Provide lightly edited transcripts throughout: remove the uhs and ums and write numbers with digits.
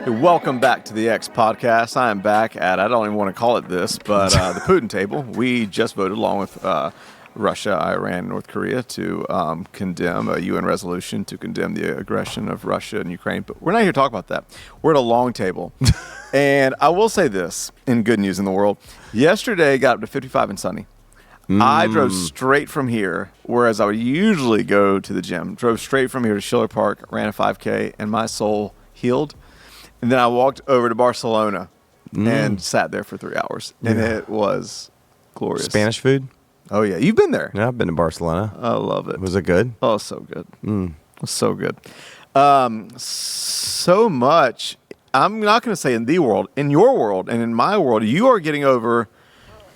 Welcome back to the X Podcast. I am back at, I don't even want to call it this, but the Putin table. We just voted along with Russia, Iran, North Korea to condemn a UN resolution to condemn the aggression of Russia and Ukraine. But we're not here to talk about that. We're at a long table. And I will say this, in good news in the world. Yesterday got up to 55 and sunny. I drove straight from here, whereas I would usually go to the gym. Drove straight from here to Schiller Park, ran a 5K, and my soul healed. And then I walked over to Barcelona and sat there for 3 hours. And it was glorious. Spanish food? Oh, yeah. You've been there. Yeah, I've been to Barcelona. I love it. Was it good? Oh, so good. It was so good. So much. I'm not going to say in the world. In your world and in my world, you are getting over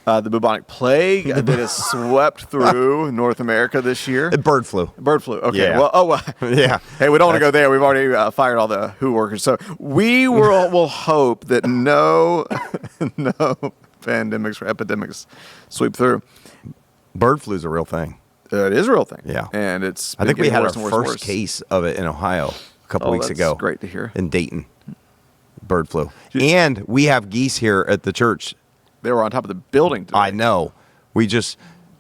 the bubonic plague that has swept through North America this year. Bird flu. Bird flu. Okay. Yeah. Well, yeah. Hey, we don't want to go there. We've already fired all the WHO workers. So we will hope that no pandemics or epidemics sweep through. Bird flu is a real thing. It is a real thing. Yeah. And it's I think we had our worse first case of it in Ohio a couple weeks ago. That's great to hear. In Dayton. Bird flu. And we have geese here at the church. They were on top of the building today. I know. We just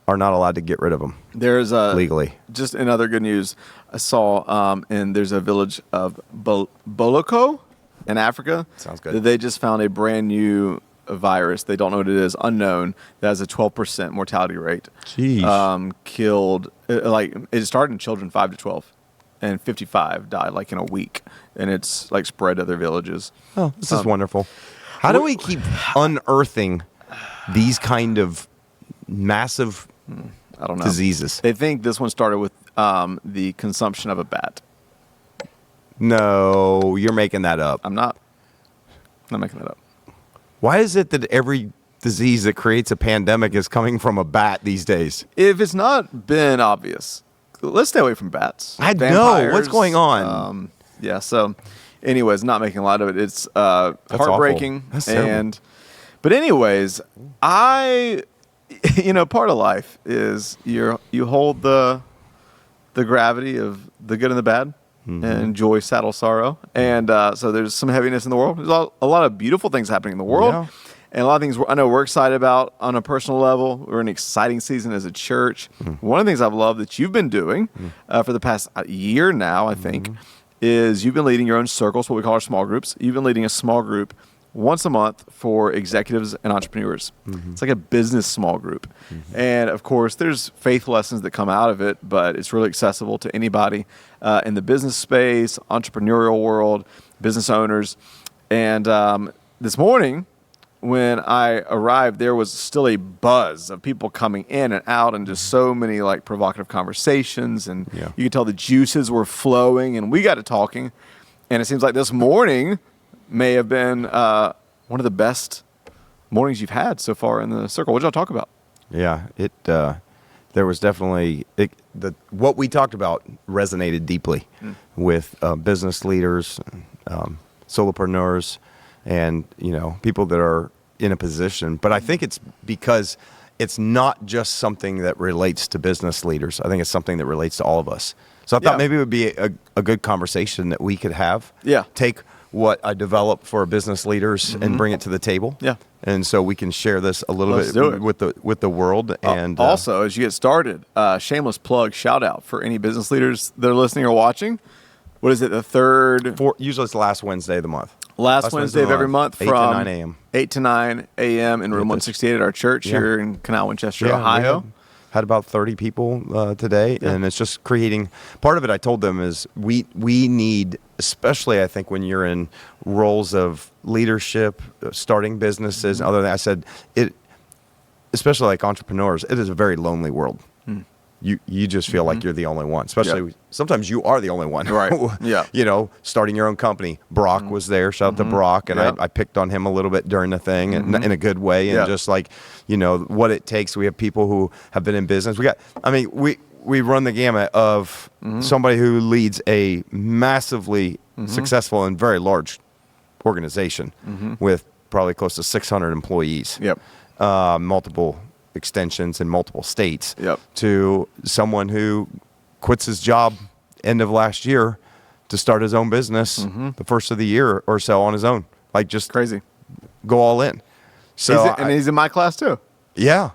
are not allowed to get rid of them. There's legally. Just in other good news, I saw, and there's a village of Boloko in Africa. Sounds good. That they just found a brand new virus. They don't know what it is, unknown, that has a 12% mortality rate. Jeez. Killed, it started in children 5 to 12, and 55 died like in a week. And it's like spread to other villages. Oh, this is wonderful. How do we keep unearthing these kind of massive I don't know. diseases? They think this one started with the consumption of a bat. No, you're making that up. I'm not making that up. Why is it that every disease that creates a pandemic is coming from a bat these days? If it's not been obvious, let's stay away from bats. I know. What's going on? So anyways, not making a lot of it. It's heartbreaking. That's terrible. But anyways, part of life is you hold the gravity of the good and the bad, and joy, saddle, sorrow. And so there's some heaviness in the world. There's a lot of beautiful things happening in the world. Yeah. And a lot of things I know we're excited about on a personal level. We're in an exciting season as a church. One of the things I've loved that you've been doing for the past year now, I think, is you've been leading your own circles, what we call our small groups. You've been leading a small group once a month for executives and entrepreneurs. It's like a business small group. And of course, there's faith lessons that come out of it, but it's really accessible to anybody in the business space, entrepreneurial world, business owners. And this morning, when I arrived, there was still a buzz of people coming in and out, and just so many like provocative conversations, and you could tell the juices were flowing, and we got to talking. And it seems like this morning may have been one of the best mornings you've had so far in the circle. What did y'all talk about? Yeah, there was definitely what we talked about resonated deeply with business leaders, solopreneurs, and people that are in a position. But I think it's because it's not just something that relates to business leaders. I think it's something that relates to all of us. So I thought maybe it would be a good conversation that we could have. Yeah. Take what I developed for business leaders and bring it to the table. Yeah. And so we can share this a little bit with the world. And also, as you get started, shameless plug, shout out for any business leaders that are listening or watching. What is it, the third? Usually it's the last Wednesday of the month. Last Wednesday of every month 8 from to 9 a.m. 8 to 9 a.m. in room 168 at our church here in Canal Winchester, Ohio. Had about 30 people today, and it's just creating. Part of it, I told them, is we need, especially I think when you're in roles of leadership, starting businesses, and other things. I said it, especially like entrepreneurs, it is a very lonely world. You just feel like you're the only one. Especially sometimes you are the only one. Right. Yeah. Starting your own company. Brock was there. Shout out to Brock. And I picked on him a little bit during the thing in a good way. And just like, what it takes. We have people who have been in business. We run the gamut of somebody who leads a massively successful and very large organization with probably close to 600 employees. Yep. Multiple extensions in multiple states, Yep. to someone who quits his job end of last year to start his own business the first of the year or so on his own. Like, just Crazy. go all in. So He's in my class too. yeah,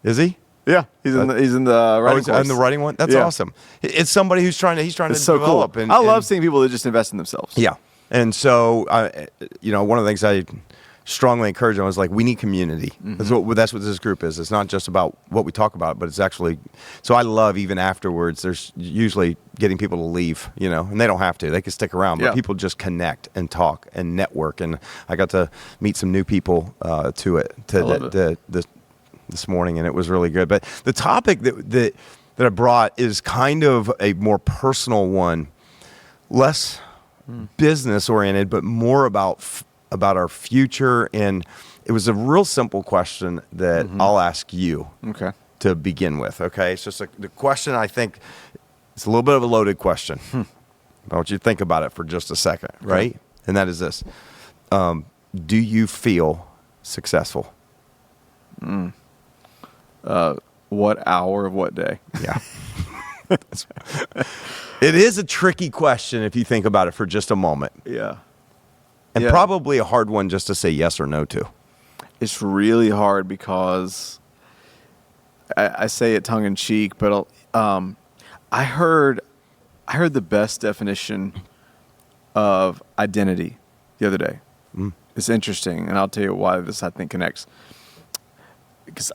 is he? Yeah, he's in the writing course. In the writing one. That's Yeah. awesome. It's somebody who's trying to It's so develop. cool. I love seeing people that just invest in themselves. Yeah, and so one of the things I strongly encourage them is like, we need community. That's what this group is. It's not just about what we talk about, but it's actually. So I love, even afterwards, there's usually getting people to leave, and they don't have to. They can stick around, but Yeah. people just connect and talk and network. And I got to meet some new people this morning, and it was really good. But the topic that I brought is kind of a more personal one, less business oriented, but more about our future. And it was a real simple question that I'll ask you Okay. to begin with. Okay, it's just the question. I think it's a little bit of a loaded question. I want you to think about it for just a second, right? And that is this: do you feel successful? What hour of what day? Yeah. It is a tricky question if you think about it for just a moment. Yeah. And Yeah. probably a hard one just to say yes or no to. It's really hard because I say it tongue in cheek, but I heard the best definition of identity the other day. It's interesting, and I'll tell you why this, I think, connects. Because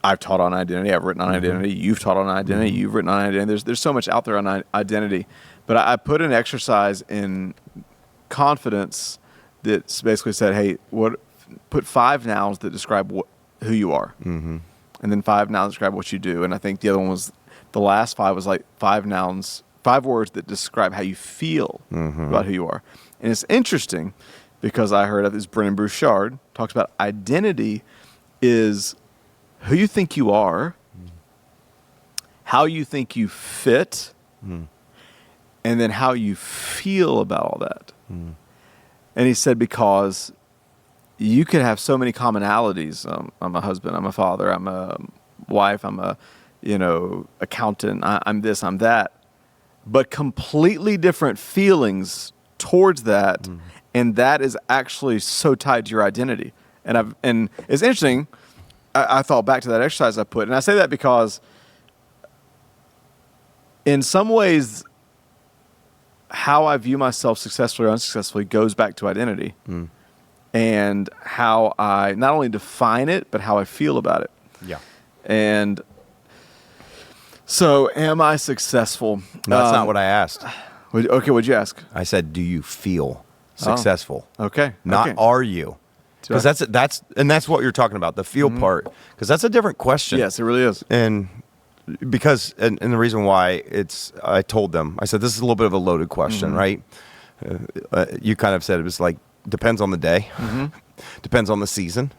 I've taught on identity, I've written on identity, you've taught on identity, you've written on identity. There's so much out there on identity, but I put an exercise in confidence that basically said, hey, put 5 nouns that describe who you are, and then 5 nouns that describe what you do. And I think the other one was, the last 5 was like 5 nouns, 5 words that describe how you feel about who you are. And it's interesting because I heard of this, Brennan Bouchard talks about identity is who you think you are, how you think you fit, and then how you feel about all that. And he said, because you could have so many commonalities. I'm a husband, I'm a father, I'm a wife, I'm a accountant, I'm this, I'm that, but completely different feelings towards that, and that is actually so tied to your identity. And it's interesting. I thought back to that exercise I put, and I say that because in some ways, how I view myself successfully or unsuccessfully goes back to identity, and how I not only define it, but how I feel about it. Yeah. And so, am I successful? No, that's not what I asked. Okay, what'd you ask? I said, do you feel successful? Okay. Not okay. are you? Because that's what you're talking about, the feel part. Because that's a different question. Yes, it really is. And because and the reason why I told them, I said, this is a little bit of a loaded question, right? You kind of said it was like, depends on the day, depends on the season,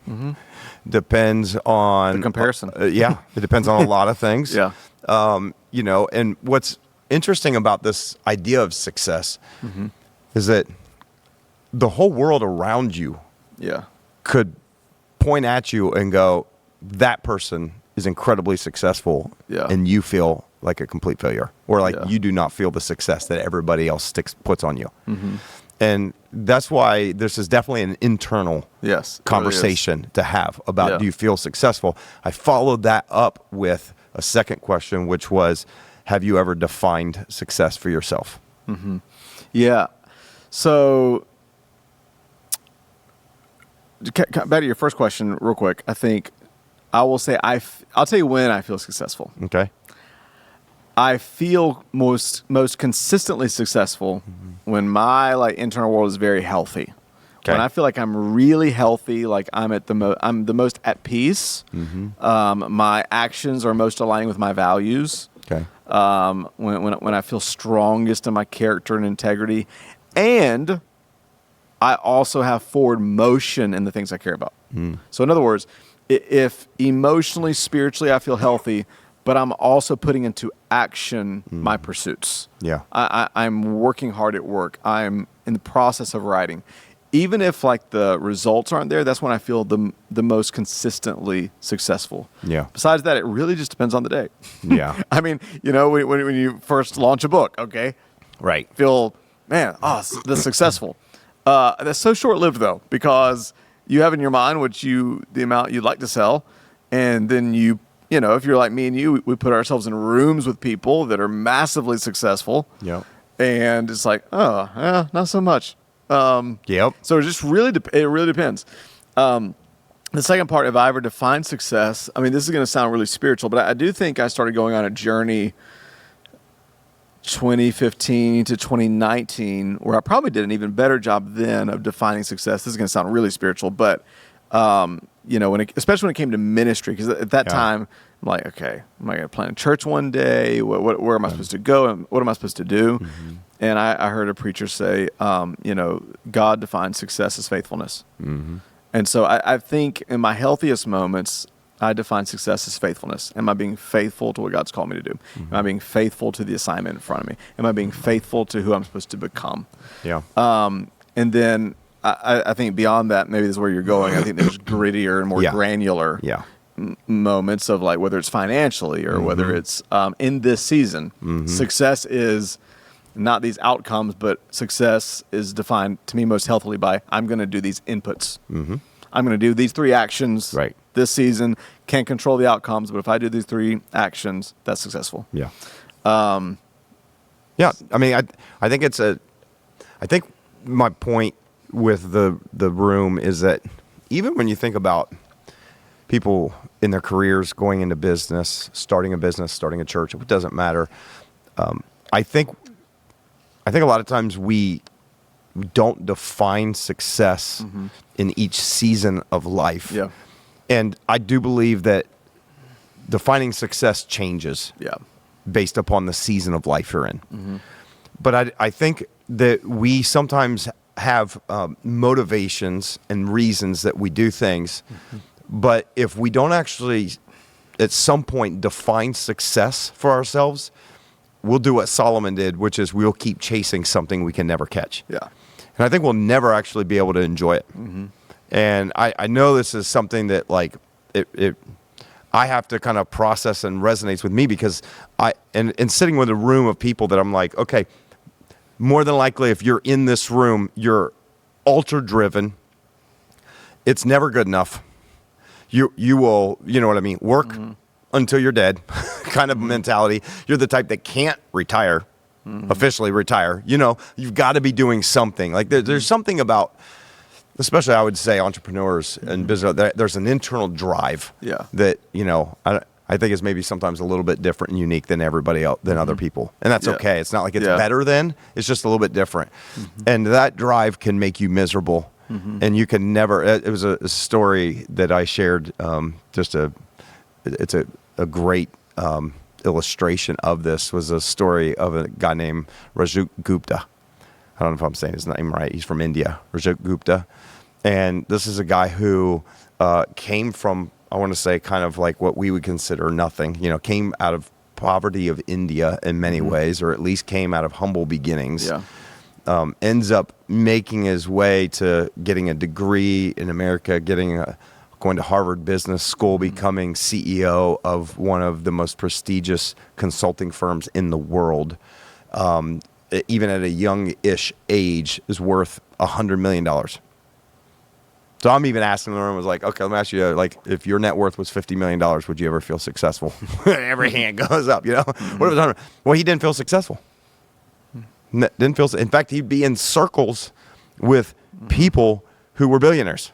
depends on The comparison. Yeah, it depends on a lot of things. Yeah. And what's interesting about this idea of success is that the whole world around you could point at you and go, that person is incredibly successful, and you feel like a complete failure, or like you do not feel the success that everybody else puts on you. And that's why this is definitely an internal conversation to have about, do you feel successful? I followed that up with a second question, which was, have you ever defined success for yourself? Yeah. So back to your first question real quick. I think I will say I'll tell you when I feel successful. Okay. I feel most consistently successful when my internal world is very healthy. Okay. When I feel like I'm really healthy, like I'm the most at peace. My actions are most aligned with my values. Okay. When I feel strongest in my character and integrity, and I also have forward motion in the things I care about. So in other words, if emotionally, spiritually, I feel healthy, but I'm also putting into action my pursuits. Yeah. I'm working hard at work. I'm in the process of writing. even if like the results aren't there, that's when I feel the most consistently successful. Yeah. Besides that, it really just depends on the day. Yeah. I mean, when you first launch a book, okay, Right. feel, man, this successful. That's so short-lived though, because you have in your mind the amount you'd like to sell, and then if you're like me and you, we put ourselves in rooms with people that are massively successful. Yep. And it's like, not so much. Yep. So it really depends. The second part, if I ever define success, I mean, this is going to sound really spiritual, but I do think I started going on a journey 2015 to 2019 where I probably did an even better job then of defining success. This is going to sound really spiritual, but especially when it came to ministry, because at that time, I'm like, okay, am I going to plant a church one day? Where am I supposed to go? And what am I supposed to do? Mm-hmm. And I heard a preacher say, God defines success as faithfulness. Mm-hmm. And so I think in my healthiest moments, I define success as faithfulness. Am I being faithful to what God's called me to do? Mm-hmm. Am I being faithful to the assignment in front of me? Am I being faithful to who I'm supposed to become? Yeah. And then I think beyond that, maybe this is where you're going. I think there's grittier and more granular moments of like whether it's financially or whether it's in this season. Mm-hmm. Success is not these outcomes, but success is defined to me most healthily by I'm going to do these inputs. Mm-hmm. I'm going to do these 3 actions this season. Can't control the outcomes, but if I do these 3 actions, that's successful. Yeah. Yeah. I mean, I think my point with the room is that even when you think about people in their careers going into business, starting a church, it doesn't matter. I think a lot of times we don't define success in each season of life. Yeah. And I do believe that defining success changes based upon the season of life you're in. Mm-hmm. But I think that we sometimes have motivations and reasons that we do things. Mm-hmm. But if we don't actually, at some point, define success for ourselves, we'll do what Solomon did, which is we'll keep chasing something we can never catch. Yeah. And I think we'll never actually be able to enjoy it. Mm-hmm. And I know this is something that like I have to kind of process and resonates with me because and sitting with a room of people that I'm like, okay, more than likely if you're in this room, you're ultra driven. It's never good enough. You will, you know what I mean, work until you're dead kind of mentality. You're the type that can't retire. Officially retire. You've got to be doing something. Like there's something about, especially I would say entrepreneurs and business, there's an internal drive that, I think is maybe sometimes a little bit different and unique than everybody else, than other people. And that's okay. It's not like it's better than, it's just a little bit different. Mm-hmm. And that drive can make you miserable. Mm-hmm. And you can never, it was a story that I shared, it's a great, illustration of this was a story of a guy named Rajat Gupta. I don't know if I'm saying his name right. He's from India, Rajat Gupta. And this is a guy who came from, I want to say, kind of like what we would consider nothing, came out of poverty of India in many ways, or at least came out of humble beginnings. Yeah. Ends up making his way to getting a degree in America, going to Harvard Business School, becoming CEO of one of the most prestigious consulting firms in the world, even at a young-ish age, is worth $100 million. So I'm even asking the room, I was like, okay, let me ask you, like, if your net worth was $50 million, would you ever feel successful? Every hand goes up, What if it was 100? Well, he didn't feel successful. Didn't feel. In fact, he'd be in circles with people who were billionaires.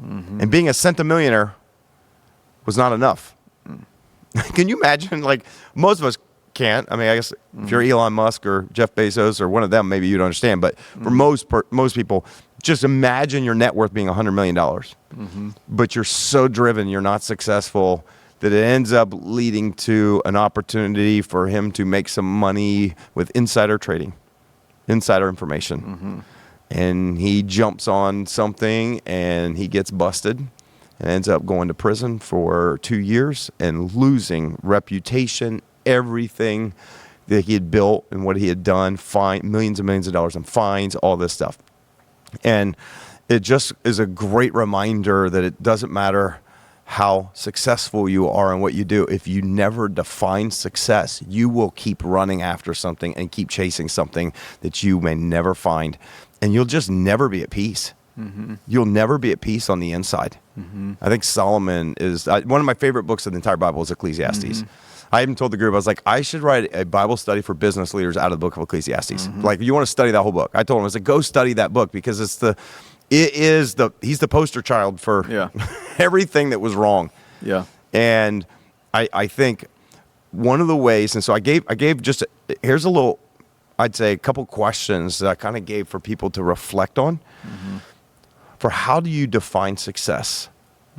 Mm-hmm. And being a centimillionaire was not enough. Can you imagine? Like, most of us can't. I mean, I guess if you're Elon Musk or Jeff Bezos or one of them, maybe you'd understand. But for most people, just imagine your net worth being $100 million. Mm-hmm. But you're so driven, you're not successful, that it ends up leading to an opportunity for him to make some money with insider trading, insider information. Mm-hmm. And he jumps on something and he gets busted and ends up going to prison for 2 years and losing reputation, everything that he had built and what he had done, millions and millions of dollars in fines, all this stuff. And it just is a great reminder that it doesn't matter how successful you are in what you do. If you never define success, you will keep running after something and keep chasing something that you may never find. And you'll just never be at peace. Mm-hmm. You'll never be at peace on the inside. Mm-hmm. I think Solomon is one of my favorite books of the entire Bible is Ecclesiastes. Mm-hmm. I even told the group, I was like, I should write a Bible study for business leaders out of the book of Ecclesiastes. Mm-hmm. Like, you want to study that whole book. I told him, I was like, go study that book because he's the poster child for everything that was wrong. Yeah. And I think one of the ways, and so I gave just, here's a little, I'd say a couple questions that I kind of gave for people to reflect on. Mm-hmm. For how do you define success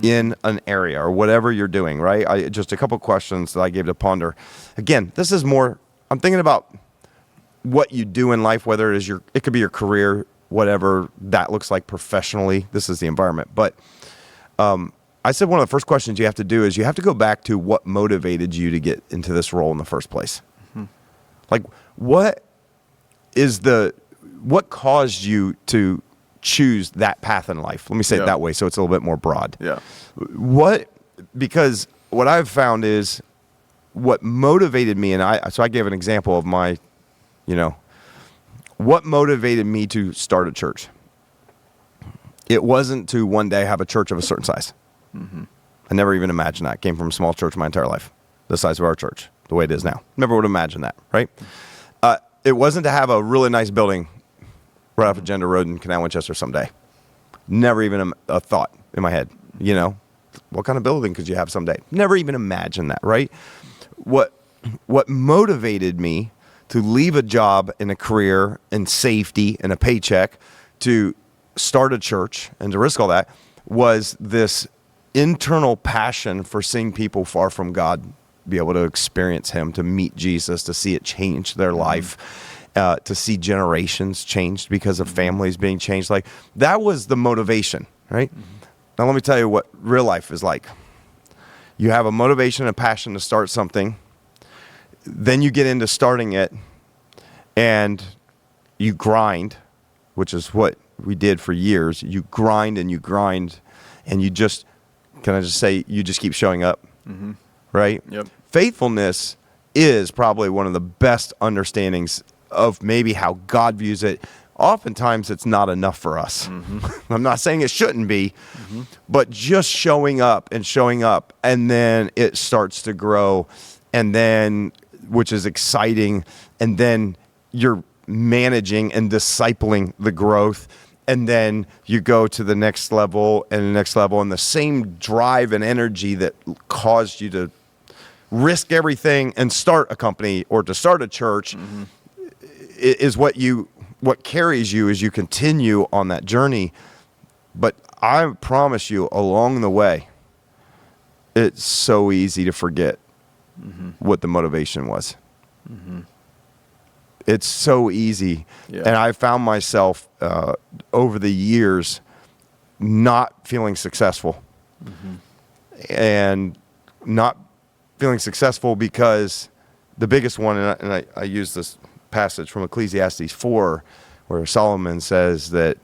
in an area or whatever you're doing, right? Just a couple questions that I gave to ponder. Again, this is more, I'm thinking about what you do in life, whether it could be your career, whatever that looks like professionally. This is the environment. But I said one of the first questions you have to do is you have to go back to what motivated you to get into this role in the first place. Mm-hmm. Like, what caused you to choose that path in life? Let me say it that way so it's a little bit more broad. Yeah. Because what I've found is what motivated me, and I gave an example of my, what motivated me to start a church. It wasn't to one day have a church of a certain size. Mm-hmm. I never even imagined that. Came from a small church my entire life, the size of our church, the way it is now. Never would have imagined that, right? It wasn't to have a really nice building right off Agenda Road in Canal Winchester someday. Never even a thought in my head. What kind of building could you have someday? Never even imagined that, right? What motivated me to leave a job and a career and safety and a paycheck to start a church and to risk all that was this internal passion for seeing people far from God be able to experience him, to meet Jesus, to see it change their life, to see generations changed because of families being changed. Like, that was the motivation, right? Mm-hmm. Now, let me tell you what real life is like. You have a motivation and a passion to start something. Then you get into starting it and you grind, which is what we did for years. You grind and you grind and you just, can I just say, you just keep showing up, right? Yep. Faithfulness is probably one of the best understandings of maybe how God views it. Oftentimes it's not enough for us. Mm-hmm. I'm not saying it shouldn't be, but just showing up, and then it starts to grow, and then, which is exciting, and then you're managing and discipling the growth, and then you go to the next level and the next level, and the same drive and energy that caused you to risk everything and start a company or to start a church is what carries you as you continue on that journey. But I promise you, along the way, it's so easy to forget what the motivation was. It's so easy. Yeah. And I found myself over the years not feeling successful. And not feeling successful because the biggest one, and I use this passage from Ecclesiastes 4, where Solomon says that,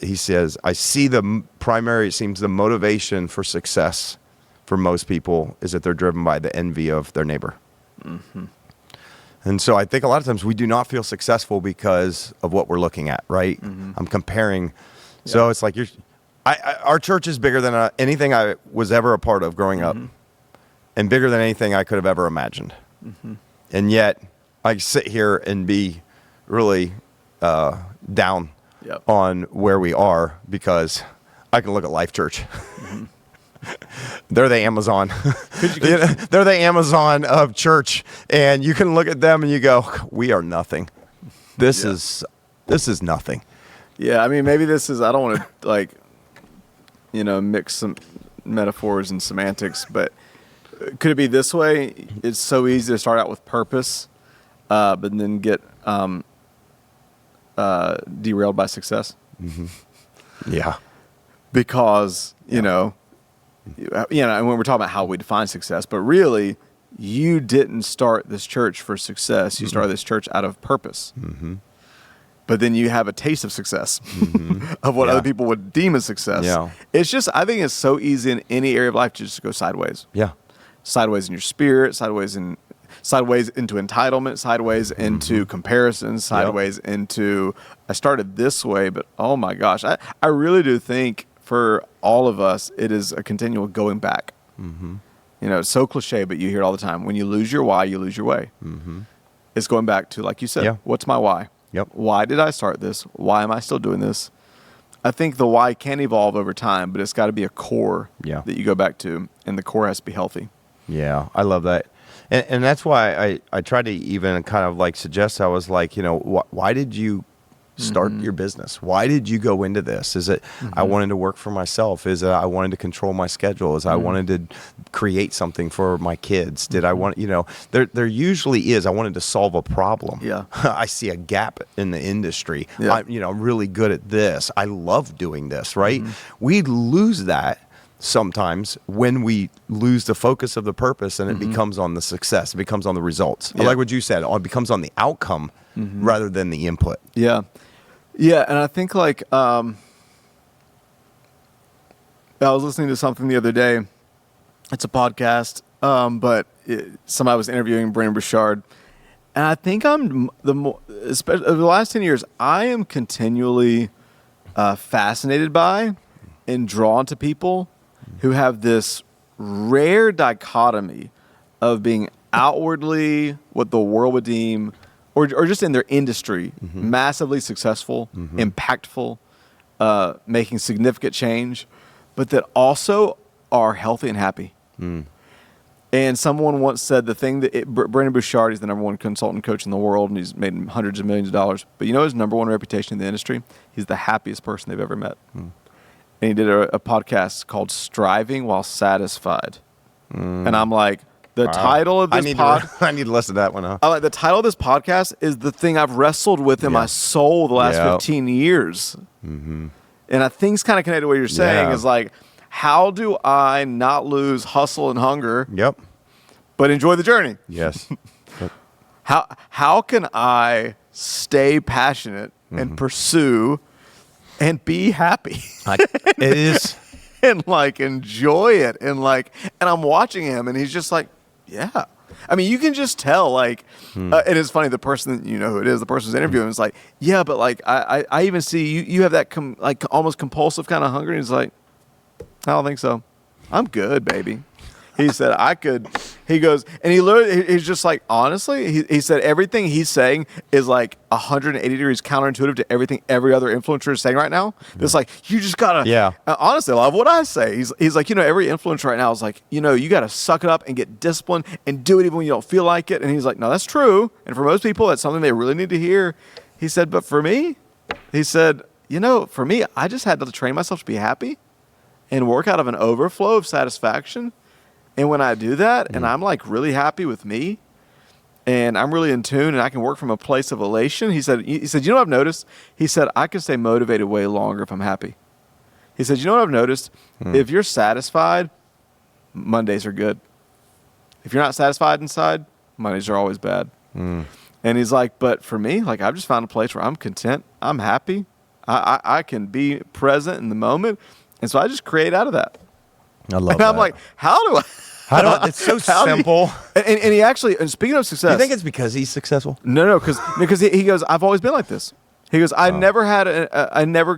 he says, I see it seems the motivation for success for most people is that they're driven by the envy of their neighbor. And so I think a lot of times we do not feel successful because of what we're looking at, right? I'm comparing. Yeah. So it's like our church is bigger than anything I was ever a part of growing up, and bigger than anything I could have ever imagined. And yet I sit here and be really down on where we are because I can look at Life Church. They're the Amazon. They're the Amazon of church, and you can look at them and you go, "We are nothing. This is nothing." Yeah, I mean, maybe this is. I don't want to mix some metaphors and semantics, but could it be this way? It's so easy to start out with purpose, but then get derailed by success. Yeah, because and when we're talking about how we define success, but really, you didn't start this church for success. You started this church out of purpose. but then you have a taste of success of what other people would deem as success. Yeah. It's just, I think it's so easy in any area of life to just go sideways. Yeah. Sideways in your spirit, sideways into entitlement, sideways into comparison, sideways into, I started this way, but oh my gosh, I really do think for all of us, it is a continual going back. You know, it's so cliche, but you hear it all the time. When you lose your why, you lose your way. It's going back to, like you said, what's my why? Yep. Why did I start this? Why am I still doing this? I think the why can evolve over time, but it's got to be a core that you go back to, and the core has to be healthy. Yeah, I love that. And that's why I tried to even kind of like suggest, I was like, you know, why did you start your business? Why did you go into this? Is it I wanted to work for myself? Is it I wanted to control my schedule? Is I wanted to create something for my kids? Did I want, you know, there usually is, I wanted to solve a problem. Yeah. I see a gap in the industry. Yeah. I'm really good at this. I love doing this, right? We lose that sometimes when we lose the focus of the purpose, and it becomes on the success, it becomes on the results. I like what you said, it becomes on the outcome rather than the input. Yeah. Yeah, and I think like I was listening to something the other day. It's a podcast, but somebody was interviewing Brandon Bouchard, and I think especially over the last 10 years, I am continually fascinated by and drawn to people who have this rare dichotomy of being outwardly what the world would deem, or just in their industry, massively successful, impactful, making significant change, but that also are healthy and happy. And someone once said the thing that Brandon Bouchard is the number one consultant coach in the world, and he's made hundreds of millions of dollars. But you know his number one reputation in the industry? He's the happiest person they've ever met. And he did a podcast called Striving While Satisfied. And I'm like, the title of this I need to listen to that one, huh? I like the title of this podcast is the thing I've wrestled with in my soul the last 15 years. And I think it's kind of connected to what you're saying is like, how do I not lose hustle and hunger, but enjoy the journey? Yes. How can I stay passionate and pursue and be happy? It is. And like enjoy it. And I'm watching him and he's just like, yeah. I mean, you can just tell, like, and it's funny, the person, you know who it is, the person who's interviewing is like, yeah, but like, I even see you have that like almost compulsive kind of hunger. And he's like, I don't think so. I'm good, baby. He said, he goes, and he's just like, honestly, he said everything he's saying is like 180 degrees counterintuitive to everything every other influencer is saying right now. It's like, you just gotta, honestly, I love what I say. He's like, you know, every influencer right now is like, you know, you gotta suck it up and get disciplined and do it even when you don't feel like it. And he's like, no, that's true. And for most people, that's something they really need to hear. He said, but for me, he said, you know, for me, I just had to train myself to be happy and work out of an overflow of satisfaction. And when I do that, and I'm like really happy with me, and I'm really in tune, and I can work from a place of elation, he said, you know what I've noticed? He said, I can stay motivated way longer if I'm happy. He said, you know what I've noticed? If you're satisfied, Mondays are good. If you're not satisfied inside, Mondays are always bad. And he's like, but for me, like I've just found a place where I'm content, I'm happy, I can be present in the moment, and so I just create out of that. I love and that. I'm like, how do I? It's so simple. And he actually, and speaking of success. Do you think it's because he's successful? No, because he goes, I've always been like this. He goes, I never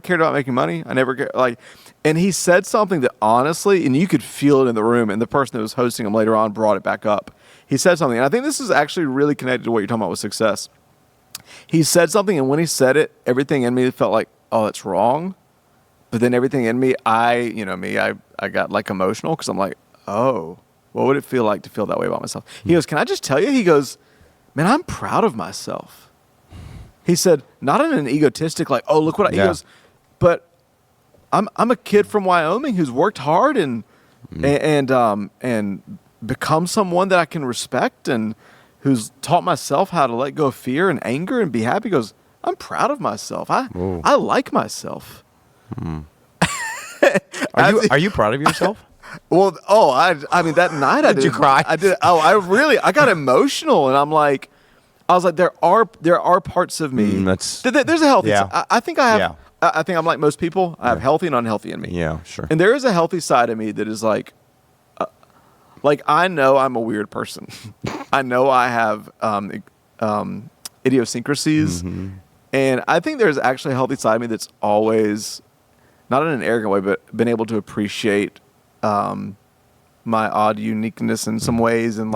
cared about making money. I never cared, and he said something that honestly, and you could feel it in the room, and the person that was hosting him later on brought it back up. He said something, and I think this is actually really connected to what you're talking about with success. He said something, and when he said it, everything in me felt like, oh, that's wrong. But then everything in me, I got like emotional because I'm like, oh, what would it feel like to feel that way about myself? He goes, can I just tell you? He goes, man, I'm proud of myself. He said, not in an egotistic, like, oh, look what he goes, but I'm a kid from Wyoming who's worked hard and become someone that I can respect and who's taught myself how to let go of fear and anger and be happy. He goes, I'm proud of myself. I like myself. Are you proud of yourself? Well, I mean that night did you cry? I did. Oh, I got emotional, and I'm like, I was like, there are parts of me. There's a healthy side. I think I have. Yeah. I think I'm like most people. I have healthy and unhealthy in me. Yeah, sure. And there is a healthy side of me that is like I know I'm a weird person. I know I have idiosyncrasies, and I think there's actually a healthy side of me that's always, not in an arrogant way, but been able to appreciate my odd uniqueness in some ways, and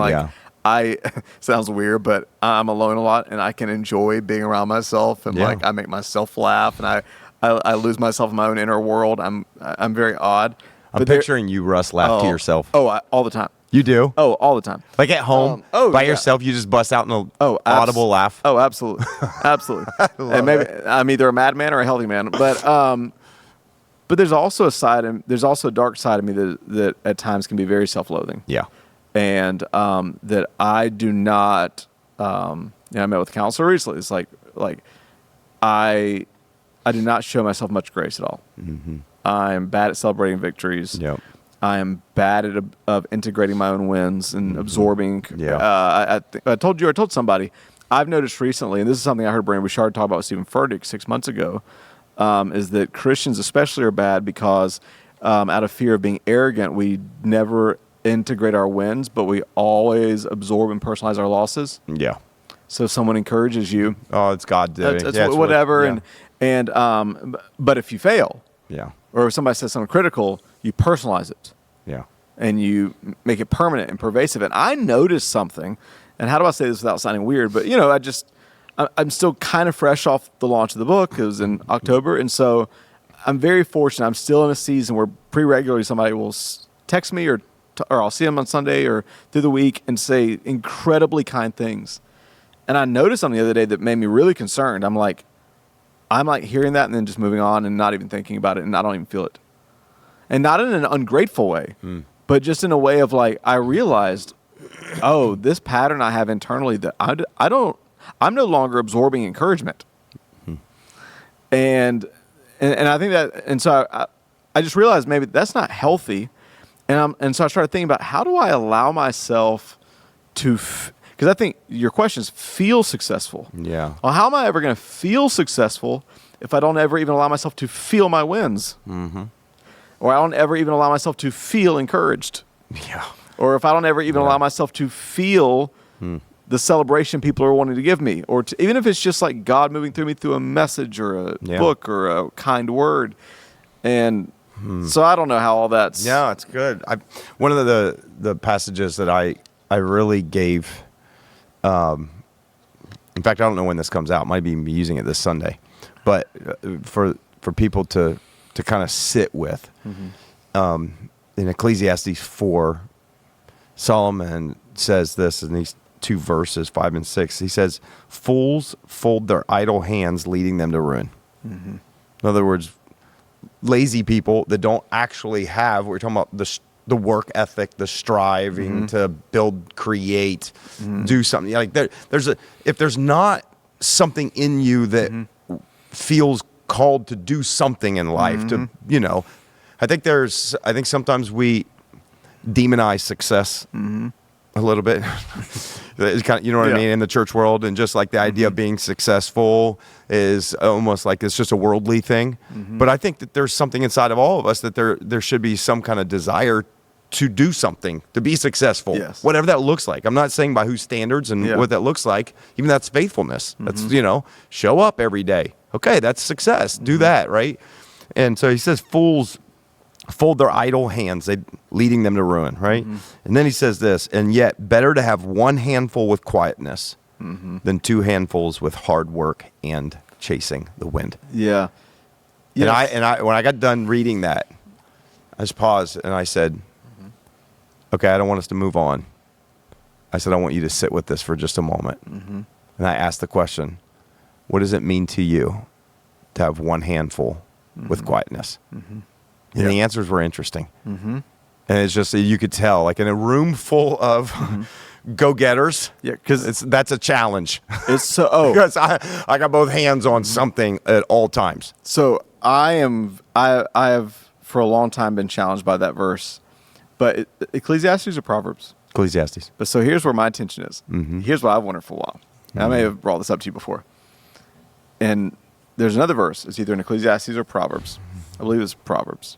I sounds weird, but I'm alone a lot, and I can enjoy being around myself, and I make myself laugh, and I lose myself in my own inner world. I'm very odd. I'm picturing you, Russ, laugh to yourself. All the time. You do? Oh, all the time. Like at home, by yourself, you just bust out in an audible laugh. Oh, absolutely, absolutely. And maybe I'm either a madman or a healthy man, but there's also a dark side of me that at times can be very self-loathing. Yeah. And that I do not. I met with a counselor recently. It's like I do not show myself much grace at all. Mm-hmm. I'm bad at celebrating victories. Yep. I am bad at integrating my own wins and absorbing. Yeah. I told somebody. I've noticed recently, and this is something I heard Brandon Bouchard talk about with Stephen Furtick 6 months ago, is that Christians especially are bad because out of fear of being arrogant, we never integrate our wins, but we always absorb and personalize our losses. Yeah. So if someone encourages you, it's God doing. It's whatever. But if you fail, or if somebody says something critical, you personalize it. Yeah. And you make it permanent and pervasive. And I noticed something, and how do I say this without sounding weird? But I'm still kind of fresh off the launch of the book. It was in October, and so I'm very fortunate. I'm still in a season where pretty regularly somebody will text me or I'll see them on Sunday or through the week and say incredibly kind things. And I noticed something the other day that made me really concerned. I'm like hearing that and then just moving on and not even thinking about it, and I don't even feel it. And not in an ungrateful way, but just in a way of like, I realized, this pattern I have internally that I'm no longer absorbing encouragement. And I think that, and so I just realized maybe that's not healthy. And so I started thinking about, how do I allow myself to, because I think your question is feel successful. Yeah. Well, how am I ever going to feel successful if I don't ever even allow myself to feel my wins? Mm-hmm. Or I don't ever even allow myself to feel encouraged. Yeah. Or if I don't ever even allow myself to feel the celebration people are wanting to give me. Or even if it's just like God moving through me through a message or a book or a kind word. And so I don't know how all that's... Yeah, it's good. One of the passages that I really gave... in fact, I don't know when this comes out. Might be using it this Sunday. But for people to kind of sit with. In Ecclesiastes 4, Solomon says this in these two verses, 5 and 6. He says, fools fold their idle hands, leading them to ruin. Mm-hmm. In other words, lazy people that don't actually have, we're talking about the work ethic, the striving to build, create, do something. Like if there's not something in you that feels called to do something in life, to I think sometimes we demonize success a little bit. It's kind of, you know what I mean, in the church world, and just like the idea of being successful is almost like it's just a worldly thing. But I think that there's something inside of all of us that there should be some kind of desire to do something, to be successful, whatever that looks like. I'm not saying by whose standards and what that looks like. Even that's faithfulness. That's, show up every day. Okay, that's success. Do that, right? And so he says, fools fold their idle hands, leading them to ruin, right? And then he says this, and yet better to have one handful with quietness than two handfuls with hard work and chasing the wind. Yeah. Yes. And I when I got done reading that, I just paused and I said, okay, I don't want us to move on. I said, I want you to sit with this for just a moment. And I asked the question, what does it mean to you to have one handful with quietness? And the answers were interesting. And it's just, you could tell, like in a room full of go-getters, because that's a challenge. It's so, because I got both hands on something at all times. So I have for a long time been challenged by that verse. But Ecclesiastes or Proverbs? Ecclesiastes. But so here's where my attention is. Here's what I've wondered for a while. I may have brought this up to you before. And there's another verse. It's either in Ecclesiastes or Proverbs. I believe it's Proverbs.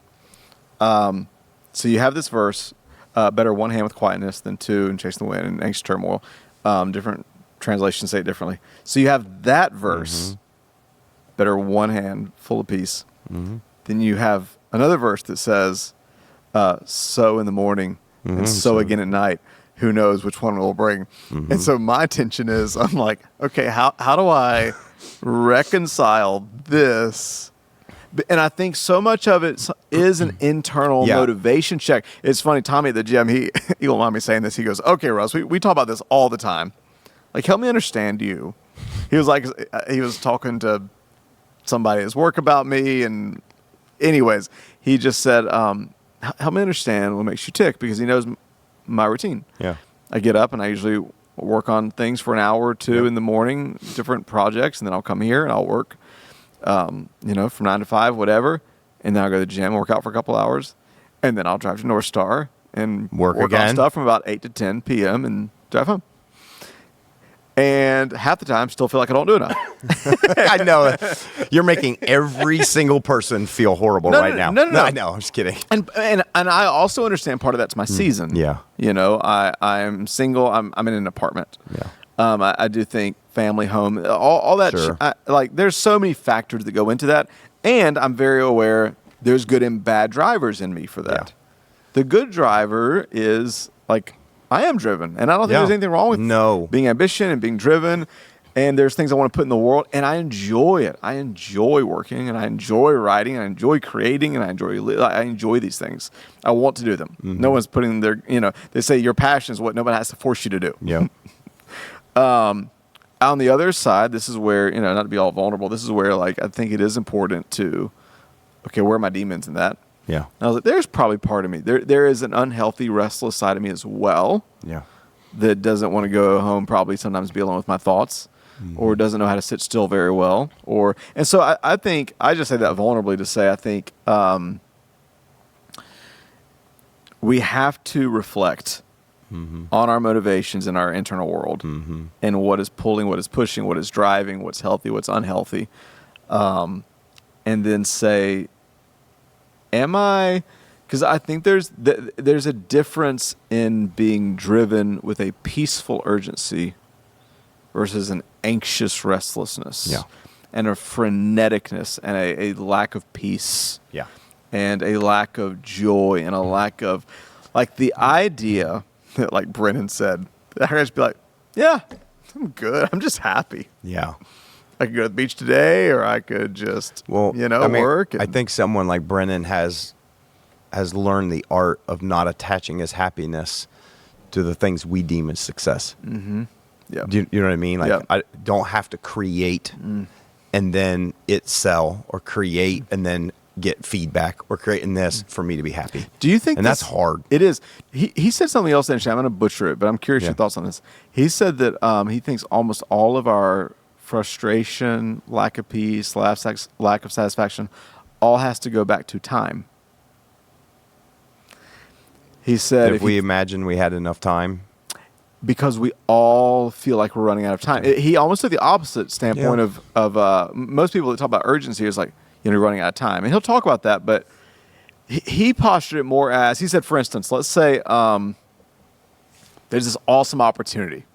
So you have this verse, better one hand with quietness than two and chase the wind and anxious turmoil. Different translations say it differently. So you have that verse, better one hand full of peace. Then you have another verse that says, sow in the morning and sow again at night. Who knows which one will bring. And so my tension is, I'm like, okay, how do I reconcile this? And I think so much of it is an internal motivation check. It's funny, Tommy at the gym, he won't mind me saying this. He goes, okay, Russ, we talk about this all the time. Like, help me understand you. He was talking to somebody at his work about me. And anyways, he just said, help me understand what makes you tick, because he knows my routine. Yeah. I get up and I usually work on things for an hour or two in the morning, different projects, and then I'll come here and I'll work, from 9 to 5, whatever, and then I'll go to the gym, work out for a couple hours, and then I'll drive to North Star and work on stuff from about 8 to 10 p.m. and drive home. And half the time, still feel like I don't do enough. I know. You're making every single person feel horrible now. No, I know. I'm just kidding. And I also understand part of that's my season. Yeah. I'm single. I'm in an apartment. Yeah. I do think family, home, all that. Sure. There's so many factors that go into that. And I'm very aware there's good and bad drivers in me for that. Yeah. The good driver is I am driven, and I don't think there's anything wrong with being ambitious and being driven. And there's things I want to put in the world, and I enjoy it. I enjoy working, and I enjoy writing, and I enjoy creating, and I enjoy these things. I want to do them. No one's putting their, they say your passion is what nobody has to force you to do. Yeah. On the other side, this is where, not to be all vulnerable, this is where I think it is important to, okay, where are my demons in that? Yeah. I was like, there's probably part of me. There is an unhealthy, restless side of me as well. Yeah. That doesn't want to go home, probably sometimes be alone with my thoughts, or doesn't know how to sit still very well. And so I think, I just say that vulnerably to say, I think we have to reflect on our motivations in our internal world and what is pulling, what is pushing, what is driving, what's healthy, what's unhealthy. And then say, because I think there's a difference in being driven with a peaceful urgency versus an anxious restlessness, and a freneticness and a lack of peace, and a lack of joy and a lack of the idea that Brennan said, I could just be like, yeah, I'm good. I'm just happy. Yeah. I could go to the beach today, or I could just, work. I think someone like Brennan has learned the art of not attaching his happiness to the things we deem as success. Mm-hmm. Yeah. Do you know what I mean? I don't have to create and then it sell, or create and then get feedback, or creating this for me to be happy. Do you think that's hard? It is. He said something else, and I'm going to butcher it, but I'm curious your thoughts on this. He said that he thinks almost all of our frustration, lack of peace, lack of satisfaction, all has to go back to time. He said, if we imagine we had enough time, because we all feel like we're running out of time. He almost took the opposite standpoint of most people that talk about urgency is you're running out of time, and he'll talk about that. But he postured it more as, he said, for instance, let's say there's this awesome opportunity,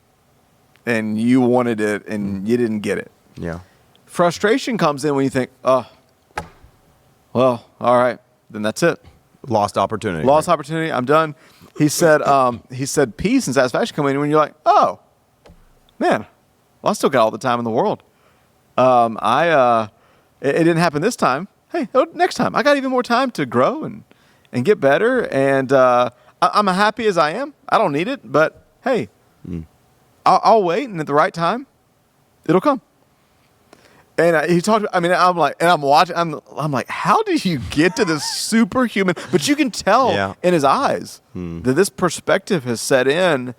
and you wanted it and you didn't get it. Yeah. Frustration comes in when you think, oh, well, all right, then that's it. Lost opportunity. Opportunity. I'm done. He said peace and satisfaction come in when you're like, oh, man, well, I still got all the time in the world. It didn't happen this time. Hey, next time I got even more time to grow and get better. And I'm happy as I am. I don't need it, but hey, I'll wait, and at the right time, it'll come. And he talked. I mean, I'm watching. I'm like, how did you get to this superhuman? But you can tell in his eyes that this perspective has set in,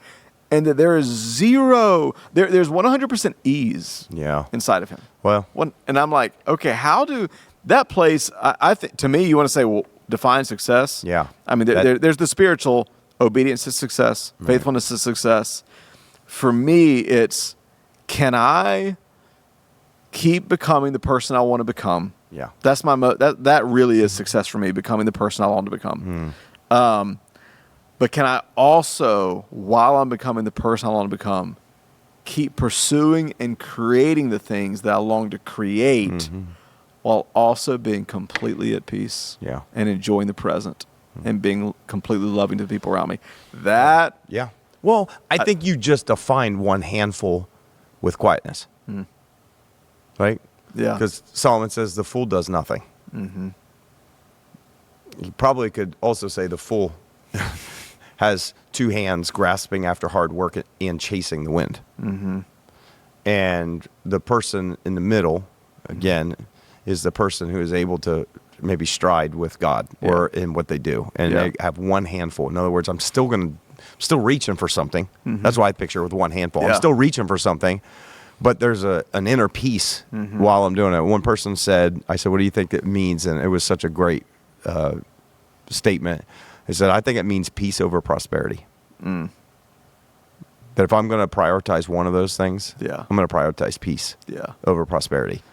and that there is zero. There's 100% ease. Inside of him. Well, and I'm like, okay, how do that place? I think to me, you want to say, well, define success. Yeah. I mean, there's the spiritual obedience to success, faithfulness to success. For me, it's, can I keep becoming the person I want to become? Yeah. That's my that really is success for me, becoming the person I want to become. But can I also, while I'm becoming the person I want to become, keep pursuing and creating the things that I long to create while also being completely at peace and enjoying the present and being completely loving to the people around me? That. Yeah. Well, I think you just defined one handful with quietness. Right? Yeah. Because Solomon says the fool does nothing. You probably could also say the fool has two hands grasping after hard work and chasing the wind. And the person in the middle, again, is the person who is able to maybe stride with God or in what they do. And they have one handful. In other words, I'm still reaching for something. That's why I picture it with one handful. I'm still reaching for something. But there's an inner peace while I'm doing it. One person said, I said, what do you think it means? And it was such a great statement. He said, I think it means peace over prosperity. That if I'm going to prioritize one of those things, I'm going to prioritize peace over prosperity.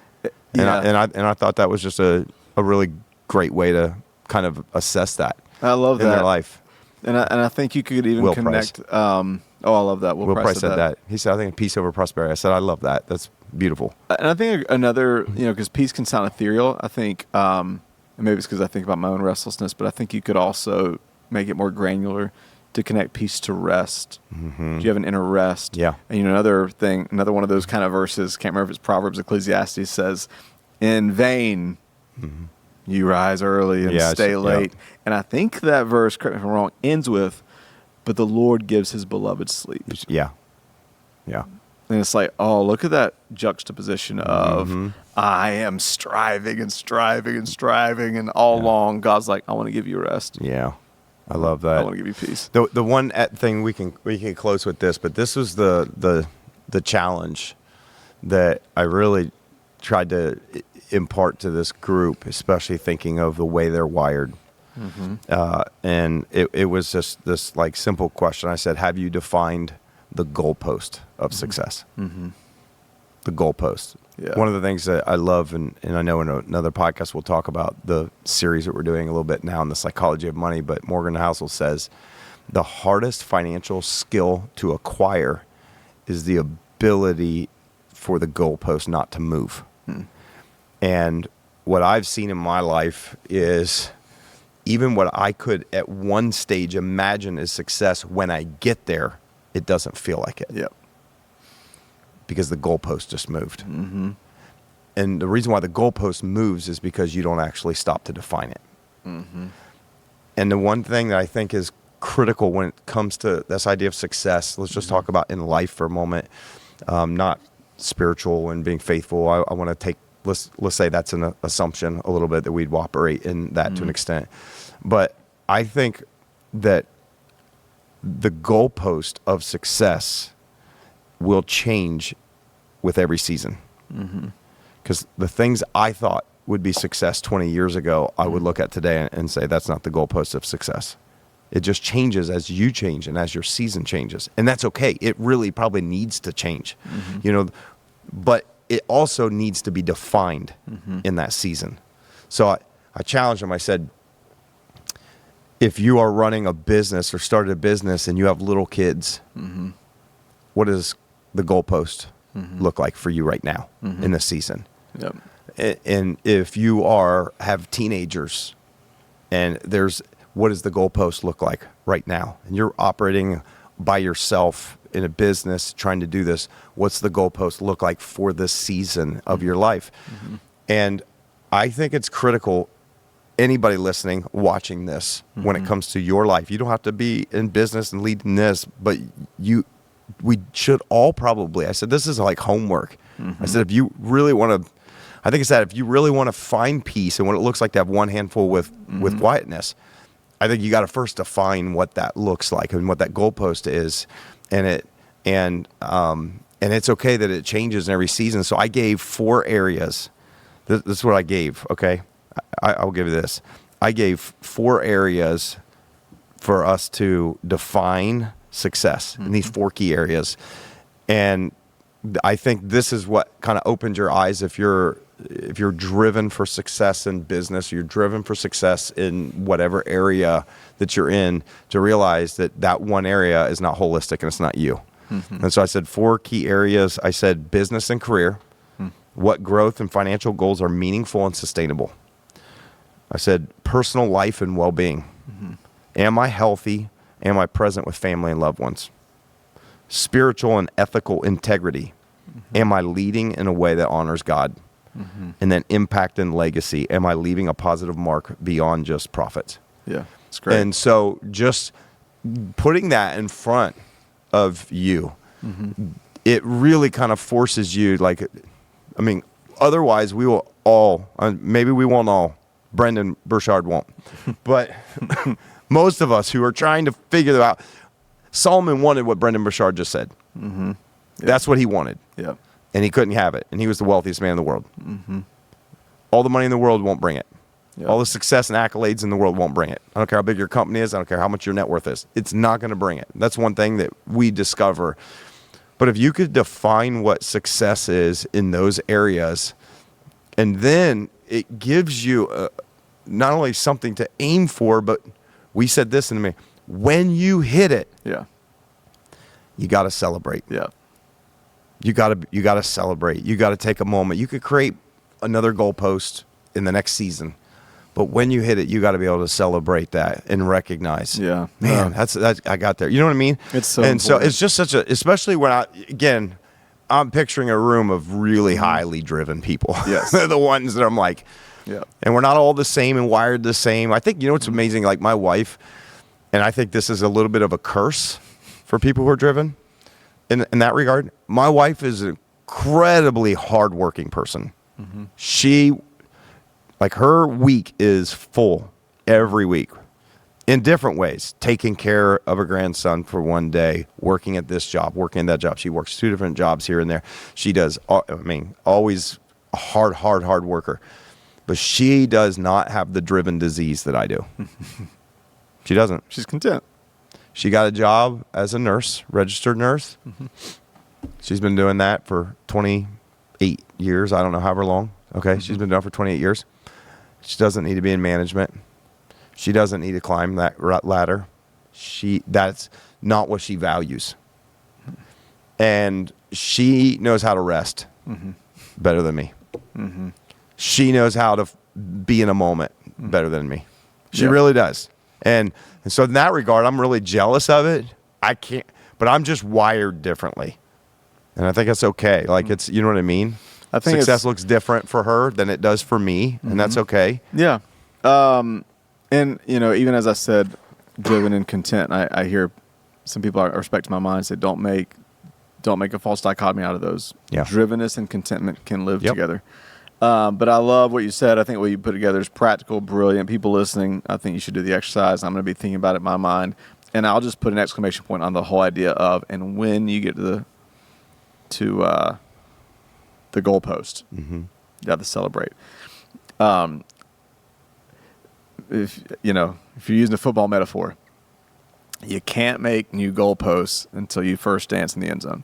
And I thought that was just a really great way to kind of assess that. I love that. In their life. And I think you could even connect. I love that. Will Price said that. He said, I think peace over prosperity. I said, I love that. That's beautiful. And I think another, because peace can sound ethereal. I think, and maybe it's because I think about my own restlessness, but I think you could also make it more granular to connect peace to rest. Do you have an inner rest? Yeah. And another one of those kind of verses, can't remember if it's Proverbs, Ecclesiastes, says, in vain you rise early and stay late. And I think that verse, correct me if I'm wrong, ends with, but the Lord gives his beloved sleep. Yeah. Yeah. And it's like, oh, look at that juxtaposition of I am striving and striving and striving, and all along God's like, I want to give you rest. Yeah. I love that. I want to give you peace. The one thing we can close with this, but this was the challenge that I really tried to impart to this group, especially thinking of the way they're wired. And it was just this like simple question. I said, have you defined the goalpost of success? The goalpost. Yeah. One of the things that I love, and I know in another podcast we'll talk about the series that we're doing a little bit now in the psychology of money, but Morgan Housel says the hardest financial skill to acquire is the ability for the goalpost not to move. And what I've seen in my life is even what I could at one stage imagine as success, when I get there, it doesn't feel like it. Yep. Because the goalpost just moved. And the reason why the goalpost moves is because you don't actually stop to define it. And the one thing that I think is critical when it comes to this idea of success, let's just talk about in life for a moment, not spiritual and being faithful. I want to take, let's say that's an assumption a little bit that we'd operate in that to an extent. But I think that the goalpost of success will change with every season. Because the things I thought would be success 20 years ago, I would look at today and say, that's not the goalpost of success. It just changes as you change and as your season changes. And that's okay. It really probably needs to change, but it also needs to be defined in that season. So I challenged him. I said, if you are running a business or started a business and you have little kids, what does the goalpost look like for you right now in this season? Yep. And if you have teenagers and what does the goalpost look like right now? And you're operating by yourself in a business trying to do this, what's the goalpost look like for this season of your life? And I think it's critical, anybody listening, watching this, when it comes to your life, you don't have to be in business and leading this, but we should all probably, I said, this is like homework. I said, if you really want to, I think it's that if you really want to find peace and what it looks like to have one handful with quietness, I think you got to first define what that looks like and what that goalpost is. And it's okay that it changes in every season. So I gave 4 areas. This is what I gave. Okay. I'll give you this. I gave 4 areas for us to define success in these 4 key areas. And I think this is what kind of opens your eyes if you're driven for success in business, you're driven for success in whatever area that you're in, to realize that one area is not holistic and it's not you. And so I said 4 key areas. I said business and career, what growth and financial goals are meaningful and sustainable. I said personal life and well-being. Am I healthy? Am I present with family and loved ones? Spiritual and ethical integrity. Am I leading in a way that honors God? And then impact and legacy. Am I leaving a positive mark beyond just profits? Yeah, it's great. And so just putting that in front of you, it really kind of forces you, otherwise we will all, maybe we won't all, Brendan Burchard won't, but most of us who are trying to figure it out, Solomon wanted what Brendan Burchard just said. Yeah. That's what he wanted. Yeah. And he couldn't have it. And he was the wealthiest man in the world. All the money in the world won't bring it. Yep. All the success and accolades in the world won't bring it. I don't care how big your company is. I don't care how much your net worth is. It's not going to bring it. That's one thing that we discover. But if you could define what success is in those areas, and then it gives you not only something to aim for, but we said this in me, when you hit it, Yeah. you got to celebrate. Yeah. You got to celebrate. You got to take a moment. You could create another goalpost in the next season, but when you hit it, you got to be able to celebrate that and recognize. Yeah. Man, that's I got there. You know what I mean? It's so and so important. it's just such a, especially when I'm picturing a room of really highly driven people. Yes. They're the ones that I'm like, Yeah. and we're not all the same and wired the same. I think, what's amazing, like my wife, and I think this is a little bit of a curse for people who are driven in that regard. My wife is an incredibly hardworking person. She, her week is full every week in different ways, taking care of a grandson for one day, working at this job, working at that job. She works 2 different jobs here and there. She does, always a hard worker. But she does not have the driven disease that I do. She doesn't. She's content. She got a job as a nurse, registered nurse. She's been doing that for 28 years. I don't know however long. Okay. She's been doing it for 28 years. She doesn't need to be in management. She doesn't need to climb that ladder. That's not what she values. And she knows how to rest better than me. She knows how to be in a moment better than me. She really does. And so in that regard, I'm really jealous of it. I can't, but I'm just wired differently. And I think that's okay. It's, you know what I mean? I think success looks different for her than it does for me. And that's okay. Yeah. And, even as I said, driven and content, I hear some people I respect to my mind say, don't make a false dichotomy out of those. Yeah. Drivenness and contentment can live Yep. together. But I love what you said. I think what you put together is practical, brilliant. People listening, I think you should do the exercise. I'm going to be thinking about it in my mind. And I'll just put an exclamation point on the whole idea of, and when you get to the goalpost, you have to celebrate. If you're using a football metaphor, you can't make new goalposts until you first dance in the end zone.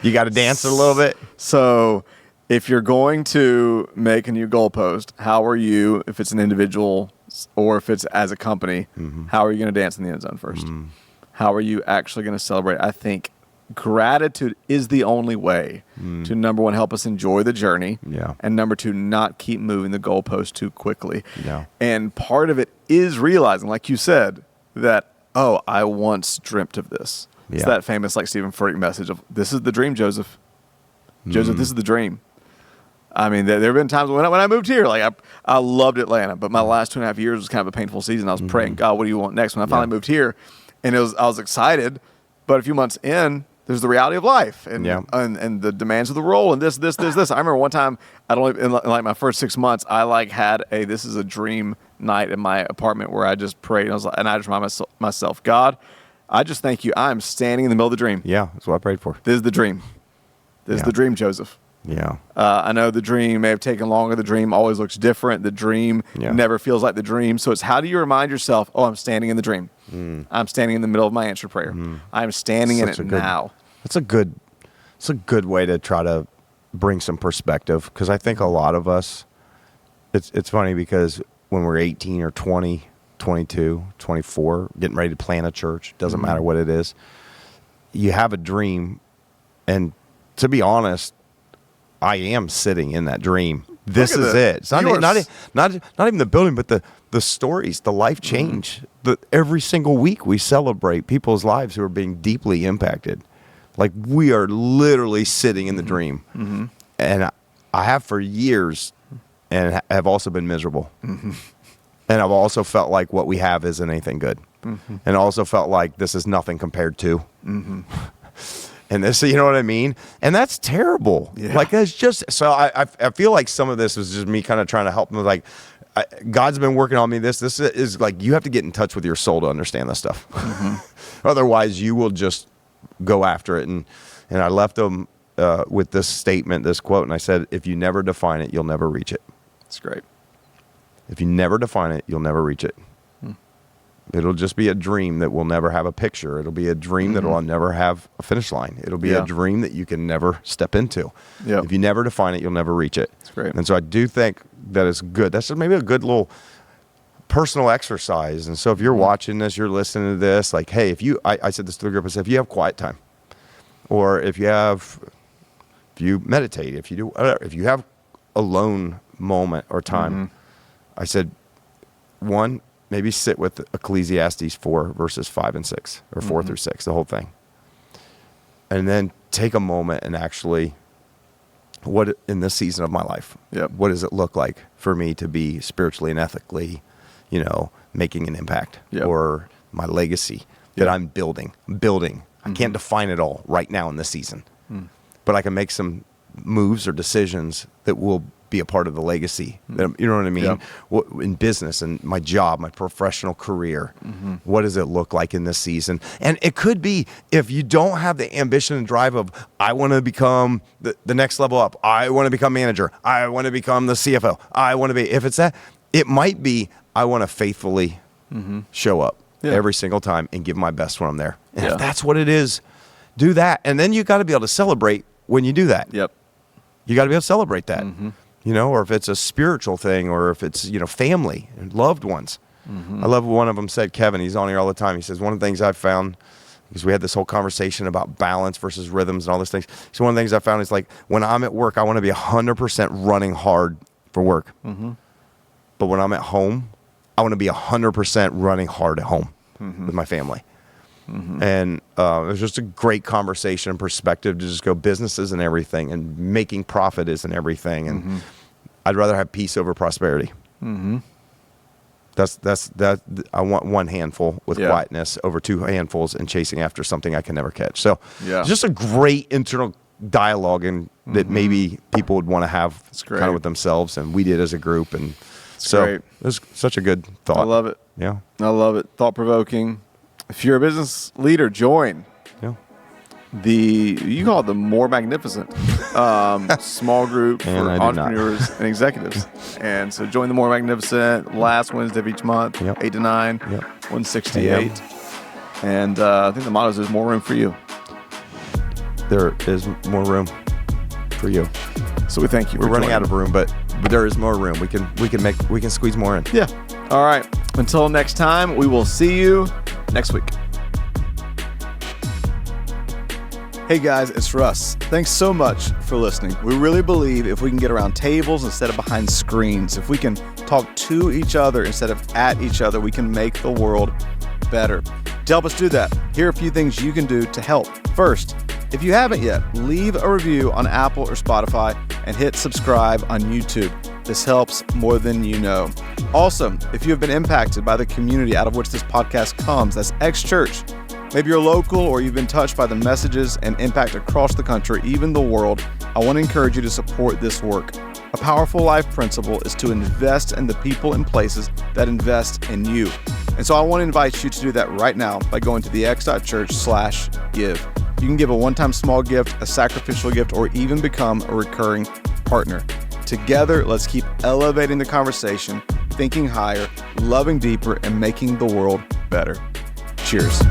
You got to dance a little bit. So if you're going to make a new goalpost, how are you, if it's an individual or if it's as a company, how are you going to dance in the end zone first? How are you actually going to celebrate? I think gratitude is the only way to, number one, help us enjoy the journey. Yeah. And number two, not keep moving the goalpost too quickly. Yeah. And part of it is realizing, like you said, that, I once dreamt of this. It's Yeah. that famous, Stephen Furtick message of, this is the dream, Joseph. Joseph, this is the dream. I mean, there have been times when I moved here, I loved Atlanta, but my last 2.5 years was kind of a painful season. I was praying, God, what do you want next? When I finally moved here, and I was excited, but a few months in, there's the reality of life and the demands of the role and this. I remember one time, in my first 6 months, I had this is a dream night in my apartment where I just prayed and I just reminded myself, God, I just thank you. I'm standing in the middle of the dream. Yeah, that's what I prayed for. This is the dream. This is the dream, Joseph. Yeah. I know the dream may have taken longer. The dream always looks different. The dream never feels like the dream. So it's how do you remind yourself, I'm standing in the dream. I'm standing in the middle of my answered prayer. I'm standing in it now. That's a good, it's a good way to try to bring some perspective, because I think a lot of us, it's funny because when we're 18 or 20, 22, 24, getting ready to plant a church, doesn't matter what it is, you have a dream, and to be honest, I am sitting in that dream. This is it. It's not even the building, but the stories, the life change. Every single week we celebrate people's lives who are being deeply impacted. Like, we are literally sitting in the dream. And I have for years, and have also been miserable. And I've also felt like what we have isn't anything good. And also felt like this is nothing compared to. And this, you know what I mean? And that's terrible. Yeah. Like, it's just, so I feel like some of this was just me kind of trying to help them. Like, God's been working on me. This is like, you have to get in touch with your soul to understand this stuff. Otherwise, you will just go after it. And I left them with this statement, this quote, and I said, if you never define it, you'll never reach it. That's great. If you never define it, you'll never reach it. It'll just be a dream that will never have a picture. It'll be a dream that will never have a finish line. It'll be a dream that you can never step into. Yep. If you never define it, you'll never reach it. That's great. And so I do think that it's good. That's just maybe a good little personal exercise. And so if you're watching this, you're listening to this, like, hey, I said this to the group, I said, if you have quiet time, or if you meditate, if you have alone moment or time, I said, one, maybe sit with Ecclesiastes 4 verses 5 and 6, or 4 through 6, the whole thing. And then take a moment and actually, what in this season of my life, what does it look like for me to be spiritually and ethically, making an impact, or my legacy that I'm building. I can't define it all right now in this season, but I can make some moves or decisions that will be a part of the legacy. You know what I mean? In business and my job, my professional career, what does it look like in this season? And it could be, if you don't have the ambition and drive of, I want to become the next level up, I want to become manager, I want to become the CFO, I want to be, if it's that, it might be, I want to faithfully show up every single time and give my best when I'm there. And if that's what it is, do that. And then you got to be able to celebrate when you do that. You got to be able to celebrate that. Or if it's a spiritual thing, or if it's, family and loved ones. I love what one of them said, Kevin, he's on here all the time. He says, one of the things I've found, because we had this whole conversation about balance versus rhythms and all these things. So one of the things I found is, like, when I'm at work, I want to be 100% running hard for work. But when I'm at home, I want to be 100% running hard at home with my family. And it was just a great conversation and perspective to just go, business isn't everything, and making profit isn't everything. And I'd rather have peace over prosperity. That's I want one handful with quietness over two handfuls and chasing after something I can never catch. So it's just a great internal dialogue, and that maybe people would want to have kind of with themselves, and we did as a group. And it was such a good thought. I love it. Yeah. I love it. Thought-provoking. If you're a business leader, join you call it the More Magnificent small group for entrepreneurs and executives. And so join the More Magnificent last Wednesday of each month, 8 to 9, 168. And I think the motto is, there's more room for you. There is more room for you. So we thank you. We're running out of room, but there is more room. We can squeeze more in. Yeah. All right. Until next time, we will see you next week. Hey guys, it's Russ. Thanks so much for listening. We really believe if we can get around tables instead of behind screens, if we can talk to each other instead of at each other, we can make the world better. To help us do that, here are a few things you can do to help. First, if you haven't yet, leave a review on Apple or Spotify and hit subscribe on YouTube. This helps more than you know. Also, if you have been impacted by the community out of which this podcast comes, that's X Church. Maybe you're local, or you've been touched by the messages and impact across the country, even the world. I want to encourage you to support this work. A powerful life principle is to invest in the people and places that invest in you. And so I want to invite you to do that right now by going to thex.church/give. You can give a one-time small gift, a sacrificial gift, or even become a recurring partner. Together, let's keep elevating the conversation, thinking higher, loving deeper, and making the world better. Cheers.